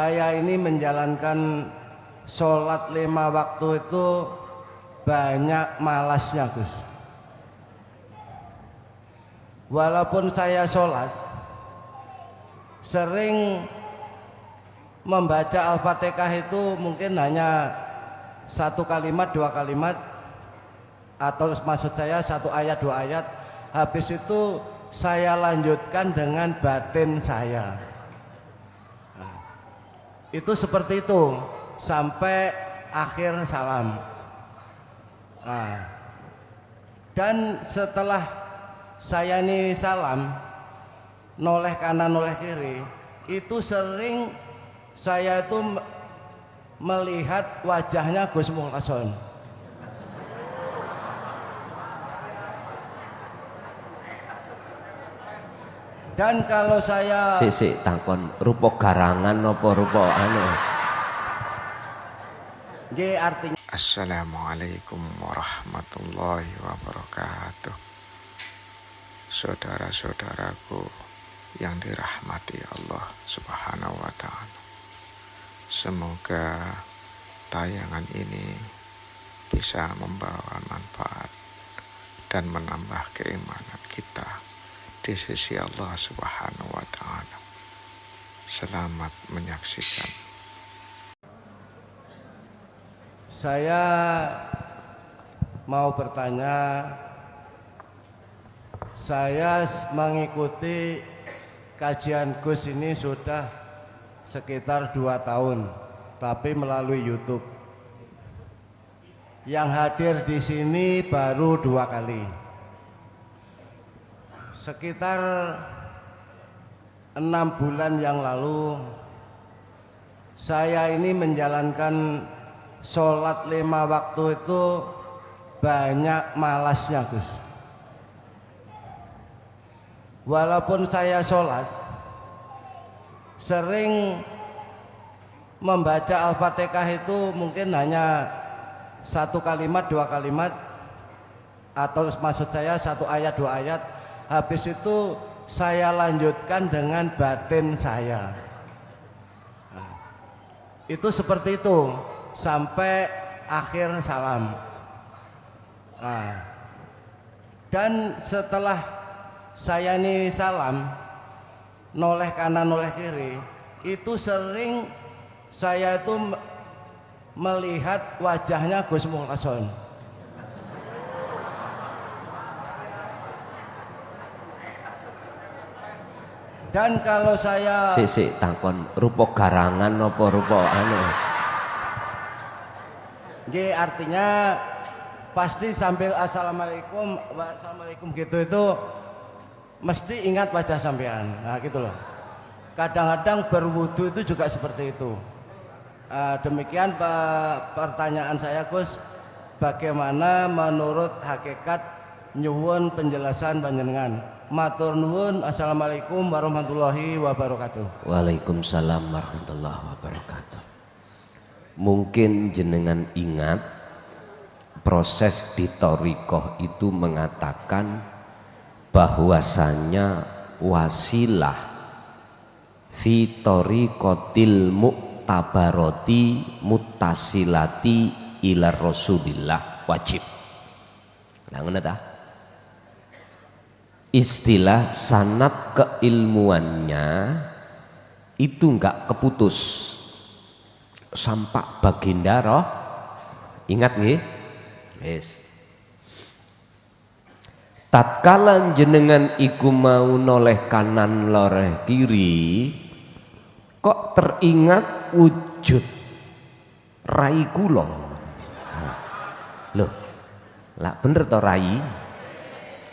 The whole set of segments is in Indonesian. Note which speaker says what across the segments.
Speaker 1: Saya ini menjalankan sholat 5 waktu itu banyak malasnya, Gus. Walaupun saya sholat sering membaca Al-Fatihah itu mungkin hanya 1 kalimat 2 kalimat, atau maksud saya 1 ayat 2 ayat. Habis itu saya lanjutkan dengan batin saya. Itu seperti itu sampai akhir salam. Dan setelah saya ini salam, noleh kanan noleh kiri, itu sering saya itu melihat wajahnya Gus Mulkason. Dan kalau saya
Speaker 2: sik takon rupa garangan apa rupa anu?
Speaker 1: Nggih, artinya
Speaker 3: Assalamualaikum warahmatullahi wabarakatuh. Saudara-saudaraku yang dirahmati Allah Subhanahu wa ta'ala, semoga tayangan ini bisa membawa manfaat dan menambah keimanan kita di sisi Allah Subhanahu wa ta'ala. Selamat menyaksikan.
Speaker 1: saya mau bertanya. Saya mengikuti kajian Gus ini sudah sekitar 2 tahun, tapi melalui YouTube. Yang hadir di sini baru 2 kali. Sekitar 6 bulan yang lalu saya ini menjalankan sholat 5 waktu itu banyak malasnya, Gus. Walaupun saya sholat sering membaca Al-Fatihah itu mungkin hanya 1 kalimat 2 kalimat, atau maksud saya 1 ayat 2 ayat. Habis itu saya lanjutkan dengan batin saya. Itu seperti itu sampai akhir salam. Dan setelah saya ini salam, noleh kanan noleh kiri, itu sering saya itu melihat wajahnya Gus Mulkason. Dan kalau saya
Speaker 2: Sik takon rupa garangan apa rupa anu?
Speaker 1: Nggih, artinya pasti sambil assalamualaikum wassalamualaikum gitu itu mesti ingat wajah sampean. Nah gitu loh. Kadang-kadang berwudu itu juga seperti itu. Demikian pertanyaan saya, Gus. Bagaimana menurut hakikat nyuwun penjelasan panjenengan? Matur nuwun. Assalamualaikum warahmatullahi wabarakatuh.
Speaker 2: Waalaikumsalam warahmatullahi wabarakatuh. Mungkin jenengan ingat proses di thariqah itu mengatakan bahwasanya wasilah fi thariqatil mu'tabarati muttasilati ila Rasulillah wajib. Nah, ngono ta? Istilah sanad keilmuannya itu enggak keputus sampai baginda roh. Ingat nggih? Wis. Tatkala jenengan iku mau noleh kanan loreh kiri, kok teringat wujud rai kula. Loh, lah bener to rai?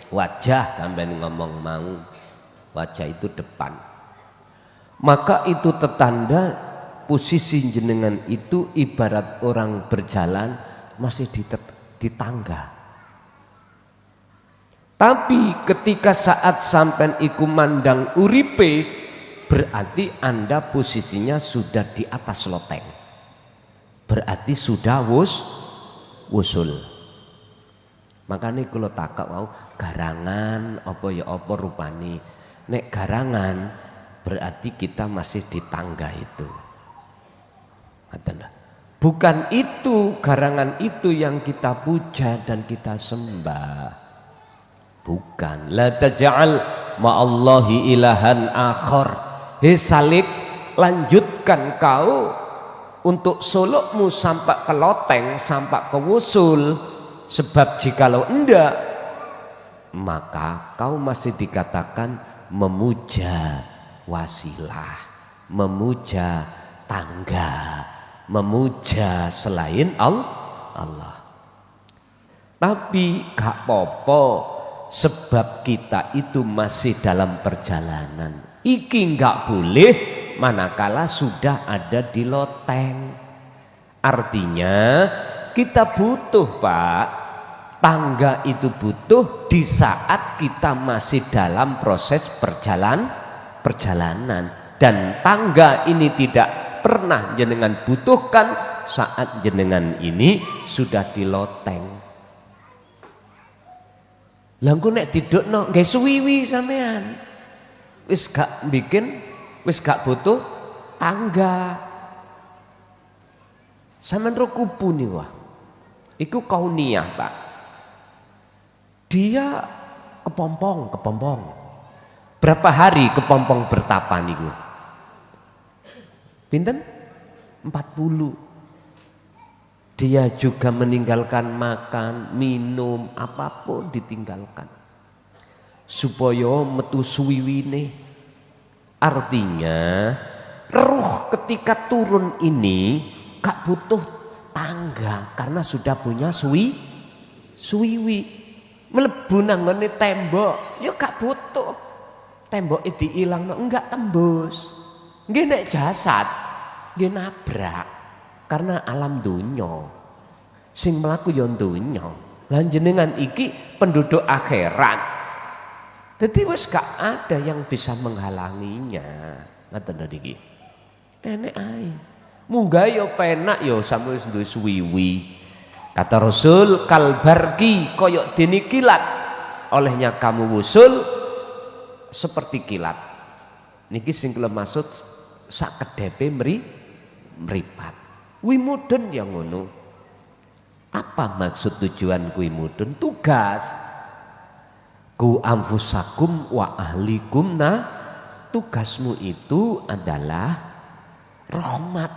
Speaker 2: Wajah sampean ngomong mau, wajah itu depan. Maka itu tetanda posisi jenengan itu ibarat orang berjalan masih di tangga. Tapi ketika saat sampean iku mandang uripe, berarti Anda posisinya sudah di atas loteng. Berarti sudah wusul. Makanya kalau takak mau garangan apa ya apa rupani. Nek garangan berarti kita masih di tangga itu. Bukan itu, garangan itu yang kita puja dan kita sembah. Bukan. La taj'al ma'allahi ilahan akhar. Hei Salik, lanjutkan kau untuk sulukmu sampai ke loteng, sampai ke wusul. Sebab jikalau enggak, maka kau masih dikatakan memuja wasilah, memuja tangga, memuja selain Allah. Tapi gak popo, sebab kita itu masih dalam perjalanan. Iki gak boleh manakala sudah ada di loteng. Artinya kita butuh, Pak, tangga itu butuh di saat kita masih dalam proses perjalanan. Dan tangga ini tidak pernah jenengan butuhkan saat jenengan ini sudah di loteng. Langku nek didukno nggih suwiwi sampean. Wis gak bikin, wis gak butuh tangga. Sampean ro kupu nih wah. Iku kauniyah, Pak. Dia kepompong. Berapa hari kepompong bertapa niku? Pinten? 40. Dia juga meninggalkan makan, minum, apapun ditinggalkan. Supaya metu suwiwine. Artinya, ruh ketika turun ini gak butuh tangga karena sudah punya suwiwi. Mlebu nang ngene tembok, ya gak butuh. Tembok itu diilangno enggak tembus. Nggih nek jasad nggih nabrak karena alam donya. Sing mlaku ya donya. Lan jenengan iki penduduk akhirat. Dadi wis gak ada yang bisa menghalanginya. Ngoten niki. Enek ae. Munggah ya penak ya sampe wis duwe suwiwi. Kata Rasul, kalbarki koyok dene kilat. Olehnya kamu wusul seperti kilat. Niki sing kula maksud sak kedepe mripat. Kuwi mudun ya ngono. Apa maksud tujuan kuwi mudun? Tugas. Ku anfusakum wa ahlikum, tugasmu itu adalah rahmat,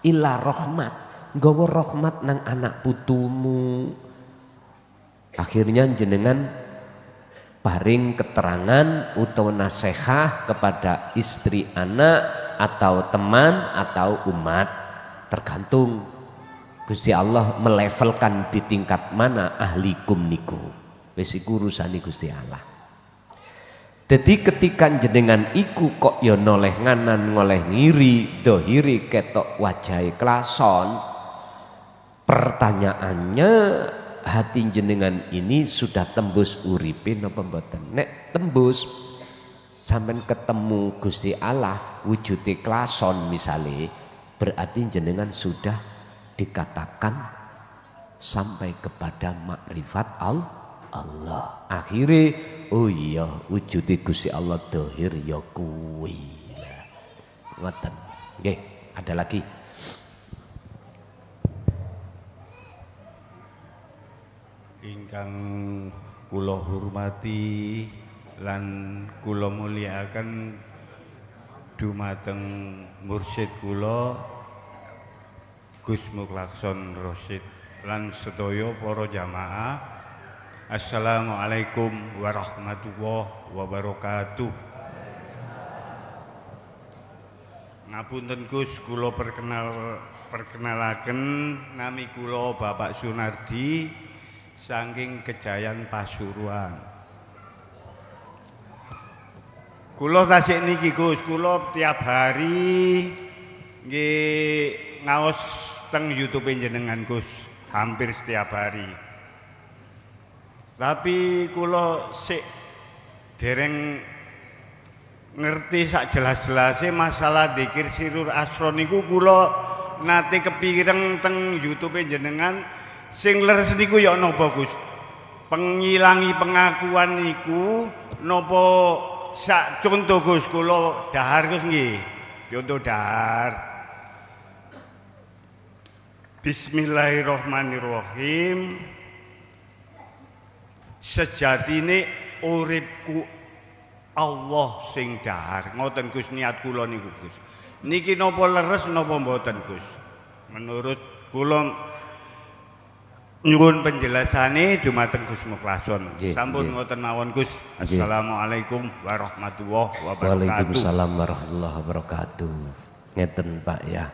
Speaker 2: ila rahmat, nggawa rahmat nang anak putumu. Akhirnya jenengan paring keterangan utawa nasihah kepada istri, anak, atau teman atau umat, tergantung Gusti Allah melevelkan di tingkat mana ahlikum niku. Wis iku urusane Gusti Allah. Jadi ketika jenengan iku kok ya noleh nganan ngoleh ngiri, dohiri ketok wajahe klason, pertanyaannya hati jenengan ini sudah tembus uripe napa mboten? Nek tembus sampean ketemu Gusti Allah wujude klason misale, berarti jenengan sudah dikatakan sampai kepada makrifat Allah. Akhirnya oh iya wujude Gusti Allah dohir ya kuwi. Ngoten. Nggih, ada lagi.
Speaker 4: Ingkang kula hormati lan kula mulyakaken dumateng mursyid kula Gus Muklakson Rosyid lan sedaya para jamaah, assalamualaikum warahmatullahi wabarakatuh. Ngapunten Gus, kula perkenalaken nami kula Bapak Sunardi saking Kejayan Pasuruan. Kula tasik niki Gus, kula tiap hari nggih ngaos teng YouTube jenengan Gus, hampir setiap hari. Tapi kula sik dereng ngerti sak jelas-jelase masalah dzikir sirur asro niku, kula nate kepireng teng YouTube jenengan. Sing leres niku ya napa Gus? Pengilangi pengakuan niku napa sak contoh Gus, kula dahar Gus nggih. Contoh dahar. Bismillahirrahmanirrahim. Sejatine uripku Allah sing dahar. Ngoten Gus niat kula niku Gus. Niki napa leres napa mboten Gus? Menurut kula nyuwun penjelasane dumateng Gus Mukhlason. Sampun ngoten mawon Gus. Assalamualaikum warahmatullahi wabarakatuh.
Speaker 2: Waalaikumsalam warahmatullahi wabarakatuh. Ngeten Pak ya.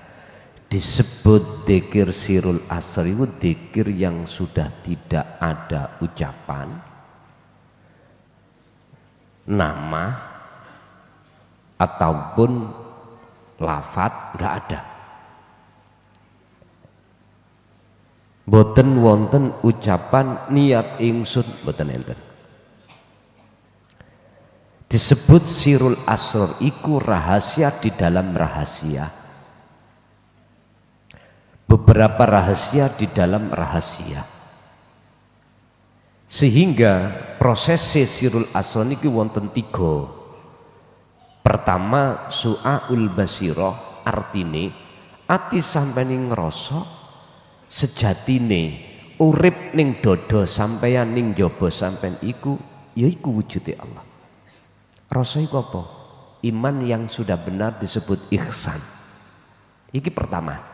Speaker 2: Disebut dzikir sirul asr itu dzikir yang sudah tidak ada ucapan, nama ataupun lafat, nggak ada. Boten wonten ucapan niat ingsun, boten enten. Disebut sirul asr iku rahasia di dalam rahasia. Beberapa rahasia di dalam rahasia, sehingga proses sirul asr niki wonten 3. Pertama su'aul basirah, artine ati sampeyan ngrasa sejatine urip ning dada sampeyan ning jaba sampeyan iku yaiku wujude Allah. Rasa iku apa? Iman yang sudah benar disebut ihsan. Iki pertama.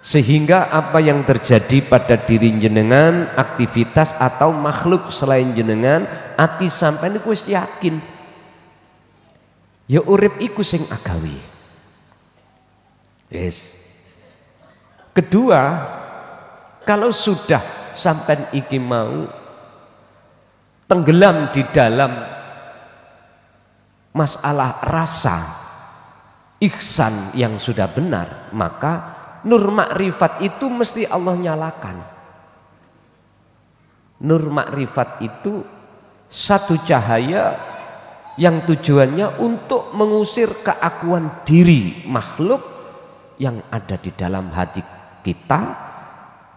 Speaker 2: Sehingga apa yang terjadi pada diri jenengan, aktivitas atau makhluk selain jenengan, ati sampeyan iku wis yakin ya urip iku sing agawi. Yes. Kedua, kalau sudah sampeyan iki mau tenggelam di dalam masalah rasa ihsan yang sudah benar, maka nur makrifat itu mesti Allah nyalakan. Nur makrifat itu satu cahaya yang tujuannya untuk mengusir keakuan diri makhluk yang ada di dalam hati kita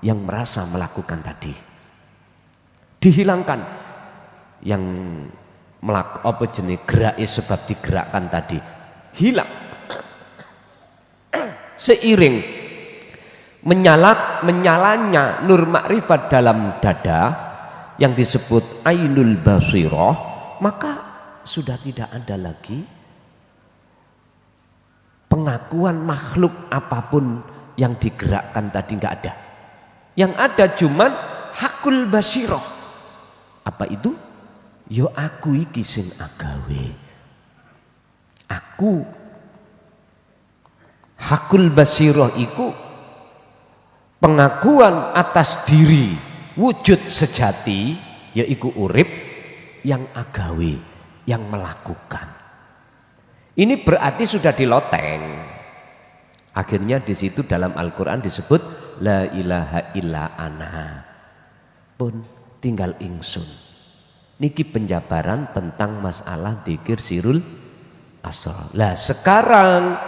Speaker 2: yang merasa melakukan tadi. Dihilangkan yang apa jenis gerak sebab digerakkan tadi, hilang. Seiring menyalanya nur makrifat dalam dada yang disebut ainul basirah, maka sudah tidak ada lagi pengakuan makhluk apapun yang digerakkan tadi, nggak ada. Yang ada cuman hakul basirah. Apa itu? Yo aku iki sing agawe. Aku hakul basirah iku pengakuan atas diri wujud sejati, yaitu urip yang agawe, yang melakukan. Ini berarti sudah diloteng. Akhirnya di situ dalam Al-Quran disebut la ilaha illa ana, pun tinggal ingsun. Niki penjabaran tentang masalah dzikir sirul asr. Lah sekarang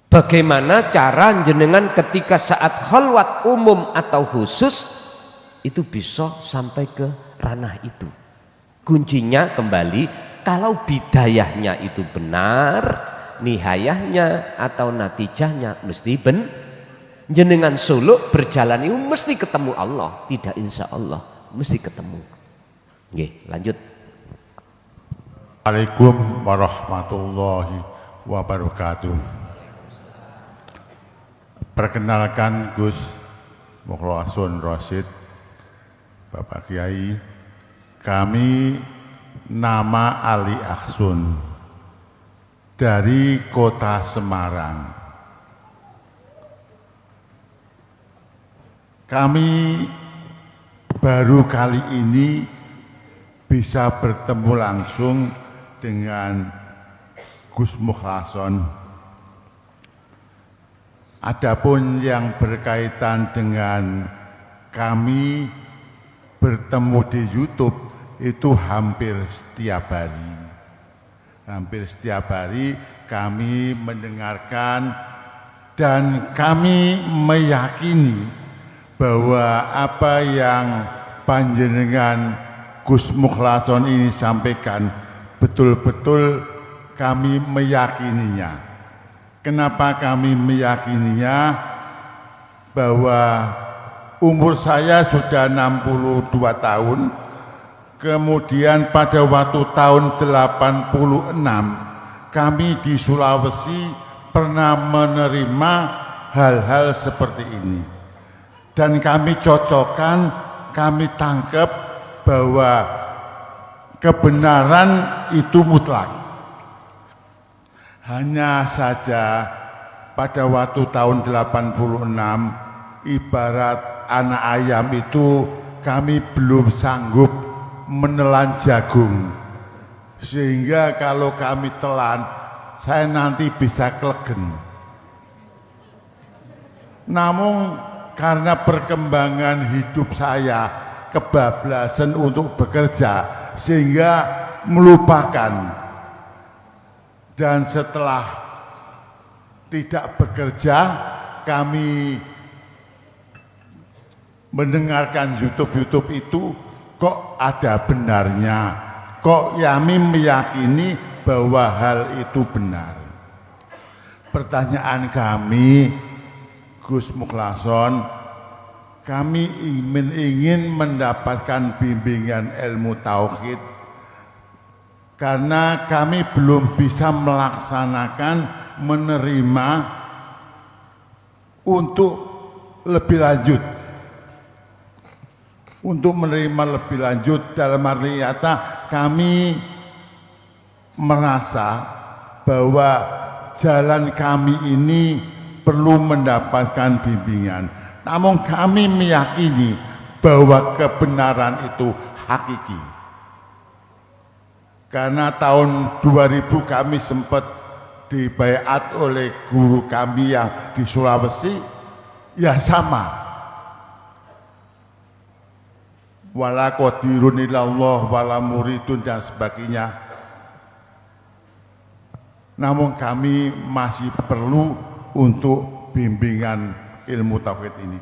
Speaker 2: bagaimana cara jenengan ketika saat khalwat umum atau khusus itu bisa sampai ke ranah itu? Kuncinya kembali, kalau bidayahnya itu benar, nihayahnya atau natijahnya mesti jenengan suluk berjalan itu mesti ketemu Allah, tidak insya Allah mesti ketemu. Nggih, lanjut.
Speaker 5: Waalaikumsalam warahmatullahi wabarakatuh. Perkenalkan Gus Mukhlason Rosid, Bapak Kiai. Kami nama Ali Aksun dari Kota Semarang. Kami baru kali ini bisa bertemu langsung dengan Gus Mukhlason. Adapun yang berkaitan dengan kami bertemu di YouTube itu hampir setiap hari. Hampir setiap hari kami mendengarkan dan kami meyakini bahwa apa yang panjenengan Gus Mukhlason ini sampaikan betul-betul kami meyakininya. Kenapa kami meyakininya? Bahwa umur saya sudah 62 tahun. Kemudian pada waktu tahun 86 kami di Sulawesi pernah menerima hal-hal seperti ini. Dan kami cocokkan, kami tangkap bahwa kebenaran itu mutlak. Hanya saja pada waktu tahun 86 ibarat anak ayam itu kami belum sanggup menelan jagung. Sehingga kalau kami telan, saya nanti bisa kelegen. Namun karena perkembangan hidup saya kebablasan untuk bekerja sehingga melupakan. Dan setelah tidak bekerja, kami mendengarkan YouTube itu, kok ada benarnya, kok kami meyakini bahwa hal itu benar. Pertanyaan kami, Gus Mukhlason, kami ingin mendapatkan bimbingan ilmu tauhid karena kami belum bisa melaksanakan, menerima untuk lebih lanjut. Untuk menerima lebih lanjut dalam arti kata kami merasa bahwa jalan kami ini perlu mendapatkan bimbingan. Namun kami meyakini bahwa kebenaran itu hakiki. Karena tahun 2000 kami sempat dibaiat oleh guru kami yang di Sulawesi, ya sama. Wala qadirun ilallah wala muridun dan sebagainya. Namun kami masih perlu untuk bimbingan ilmu tauhid ini.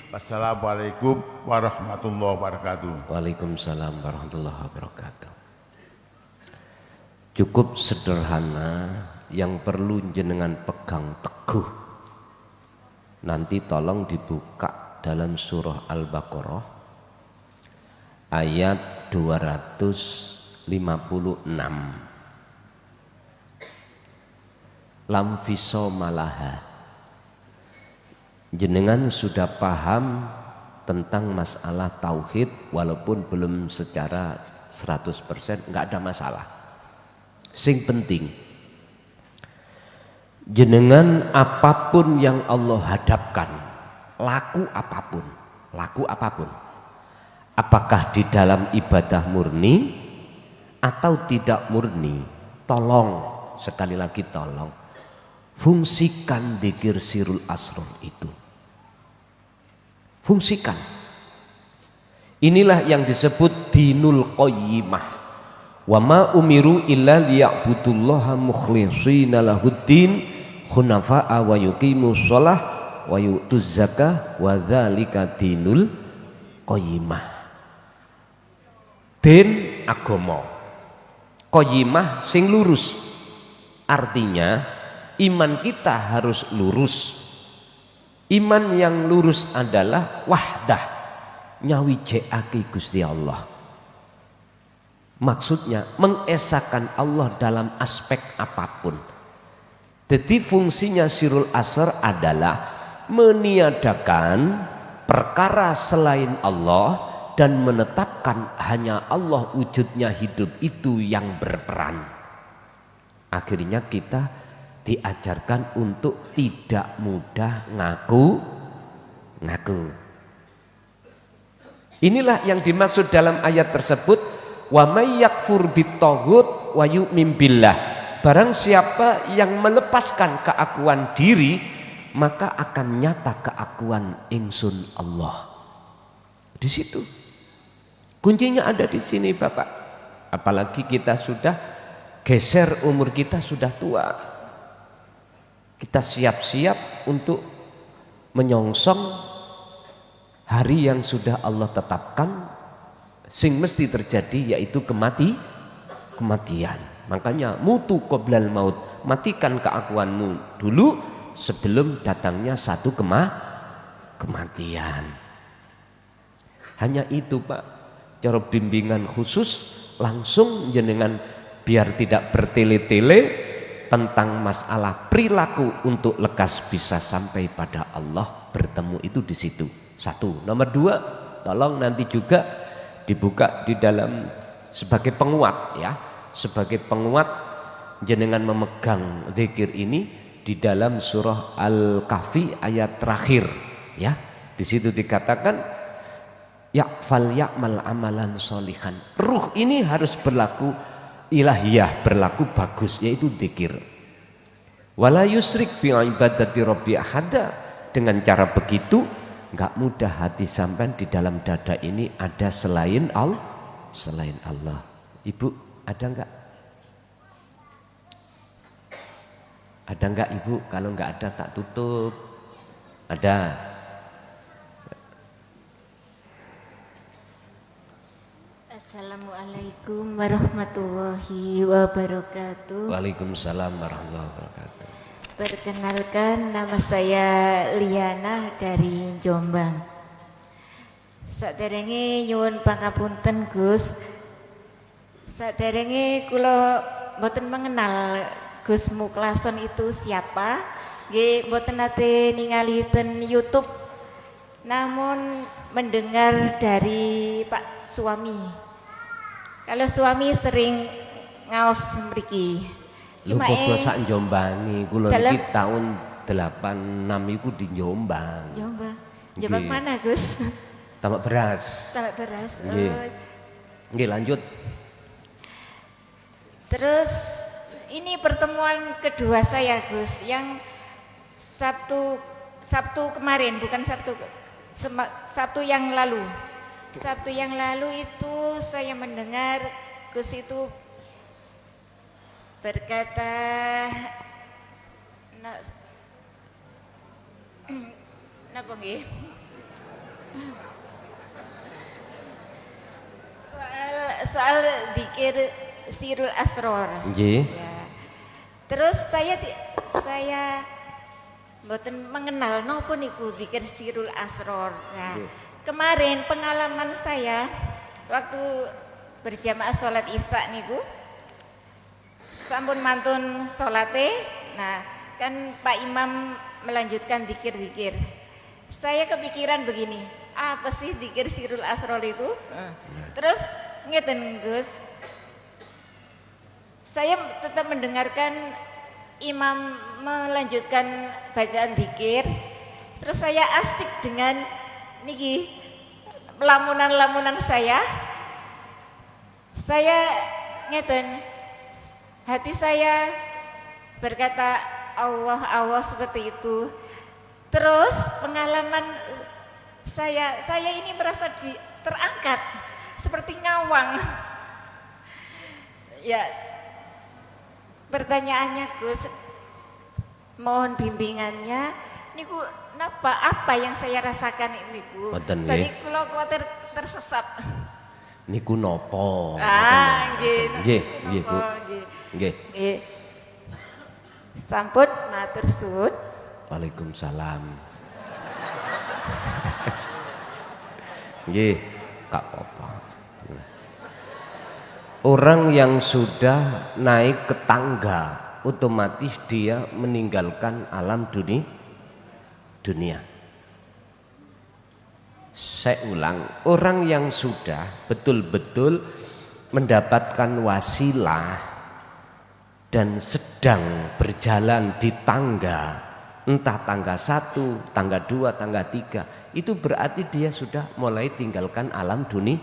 Speaker 5: Wassalamualaikum warahmatullahi wabarakatuh.
Speaker 2: Waalaikumsalam warahmatullahi wabarakatuh. Cukup sederhana, yang perlu jenengan pegang teguh. Nanti tolong dibuka dalam surah Al-Baqarah ayat 256. Lam fisomalaha. Jenengan sudah paham tentang masalah tauhid, walaupun belum secara 100%, enggak ada masalah. Sing penting, jenengan apapun yang Allah hadapkan, laku apapun, apakah di dalam ibadah murni atau tidak murni, tolong, sekali lagi tolong, fungsikan dzikir sirul asrar itu. Fungsikan. Inilah yang disebut dinul qayyimah. Wa ma umiru illa liya'budullaha mukhlishina lahuddin hunafa'a wa yuqimus shalah wa yu'tuz zakah wa dzalika dinul qayyimah. Din agama. Qayyimah sing lurus. Artinya iman kita harus lurus. Iman yang lurus adalah wahdah, nyawijekake Gusti Allah. Maksudnya mengesahkan Allah dalam aspek apapun. Jadi fungsinya sirul asar adalah meniadakan perkara selain Allah dan menetapkan hanya Allah wujudnya hidup itu yang berperan. Akhirnya kita diajarkan untuk tidak mudah ngaku. Inilah yang dimaksud dalam ayat tersebut. Wa may yakfur bitaghut wa yu'min billah. Barang siapa yang melepaskan keakuan diri, maka akan nyata keakuan ingsun Allah. Di situ. Kuncinya ada di sini, Bapak. Apalagi kita sudah geser, umur kita sudah tua. Kita siap-siap untuk menyongsong hari yang sudah Allah tetapkan, sing mesti terjadi, yaitu kematian. Makanya mutu qoblal maut, matikan keakuanmu dulu sebelum datangnya satu kematian. Hanya itu Pak, cara bimbingan khusus langsung jenengan biar tidak bertele-tele tentang masalah perilaku untuk lekas bisa sampai pada Allah, bertemu itu di situ. Satu. Nomor dua, tolong nanti juga dibuka di dalam sebagai penguat ya. Sebagai penguat jenengan memegang zikir ini di dalam surah Al-Kahfi ayat terakhir ya. Di situ dikatakan ya'fal ya'mal amalan solihan. Ruh ini harus berlaku ilahiyah, berlaku bagus, yaitu zikir. Wala yusrik bi ibadati rabbi ahada. Dengan cara begitu enggak mudah hati sampean di dalam dada ini ada selain Allah, selain Allah. Ibu ada enggak? Ada enggak Ibu? Kalau enggak ada tak tutup. Ada.
Speaker 6: Assalamualaikum warahmatullahi wabarakatuh.
Speaker 2: Waalaikumsalam warahmatullahi wabarakatuh.
Speaker 6: Perkenalkan, nama saya Liana dari Jombang. Saderenge nyuwun pangapunten Gus. Saderenge kula mboten mengenal Gus Muklason itu siapa. Nggih mboten nate ningali ten YouTube. Namun mendengar dari Pak suami. Kalau suami sering ngaos mriki.
Speaker 2: Lho kok sak Jombangi, kula niki tahun 86 iku di Jombang.
Speaker 6: Jombang. Jombang mana, Gus?
Speaker 2: Tambak beras.
Speaker 6: Tambak beras.
Speaker 2: Nggih. Nggih, lanjut.
Speaker 6: Terus ini pertemuan kedua saya, Gus, yang Sabtu kemarin, bukan Sabtu yang lalu. Sabtu yang lalu itu saya mendengar Gus itu berkata napa nggih? Soal dikir Sirul Asror.
Speaker 2: Nggih.
Speaker 6: Ya. Terus saya mboten mengenal napa niku dikir Sirul Asror. Nah, kemarin pengalaman saya waktu berjamaah sholat Isya niku sampun mantun sholate. Nah, kan Pak Imam melanjutkan dikir-dikir. Saya kepikiran begini, apa sih dikir Sirul Asror itu? Terus ngeten Gus, saya tetap mendengarkan imam melanjutkan bacaan dikir. Terus saya asik dengan niki lamunan-lamunan saya ngeten, hati saya berkata Allah Allah seperti itu. Terus pengalaman saya ini merasa terangkat seperti ngawang. Ya, pertanyaannya Gus, mohon bimbingannya. Niku napa apa yang saya rasakan ini Bu? Tadi kula kuwatir tersesat.
Speaker 2: Niku nopo?
Speaker 6: Nggih.
Speaker 2: Nggih, Bu. Nggih.
Speaker 6: Sampun matur suwun.
Speaker 2: Waalaikumsalam. Nggih, gak apa-apa. Orang yang sudah naik ke tangga, otomatis dia meninggalkan alam dunia. Saya ulang, orang yang sudah betul-betul mendapatkan wasilah dan sedang berjalan di tangga, entah tangga 1, tangga 2, tangga 3, itu berarti dia sudah mulai tinggalkan alam dunia.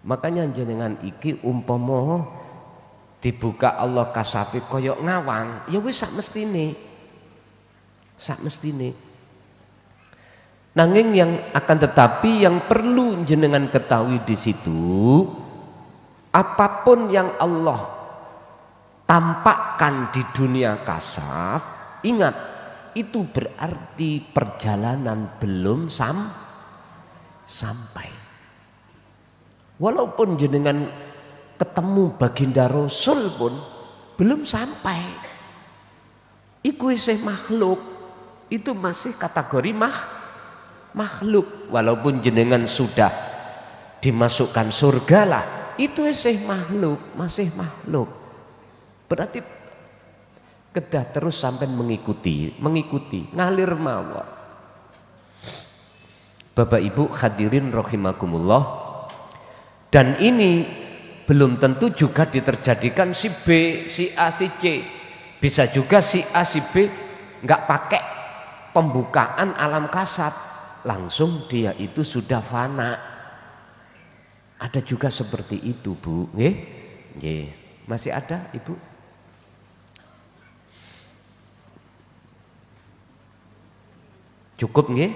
Speaker 2: Makanya jenengan iki umpama dibuka Allah kasafi koyok ngawang, ya wis sak mestine. Nanging yang akan tetapi yang perlu jenengan ketahui di situ, apapun yang Allah tampakkan di dunia kasaf, ingat itu berarti perjalanan belum sampai. Walaupun jenengan ketemu baginda Rasul pun belum sampai. Iku isih makhluk, itu masih kategori makhluk. Walaupun jenengan sudah dimasukkan surga lah, itu isih makhluk, masih makhluk. Berarti kedah terus sampai mengikuti ngalir mawon. Bapak Ibu hadirin rahimakumullah, dan ini belum tentu juga diterjadikan si B, si A, si C. Bisa juga si A, si B nggak pakai pembukaan alam kasat, langsung dia itu sudah fana. Ada juga seperti itu, Bu. Nggih? Nggih. Masih ada, Ibu? Cukup nggih?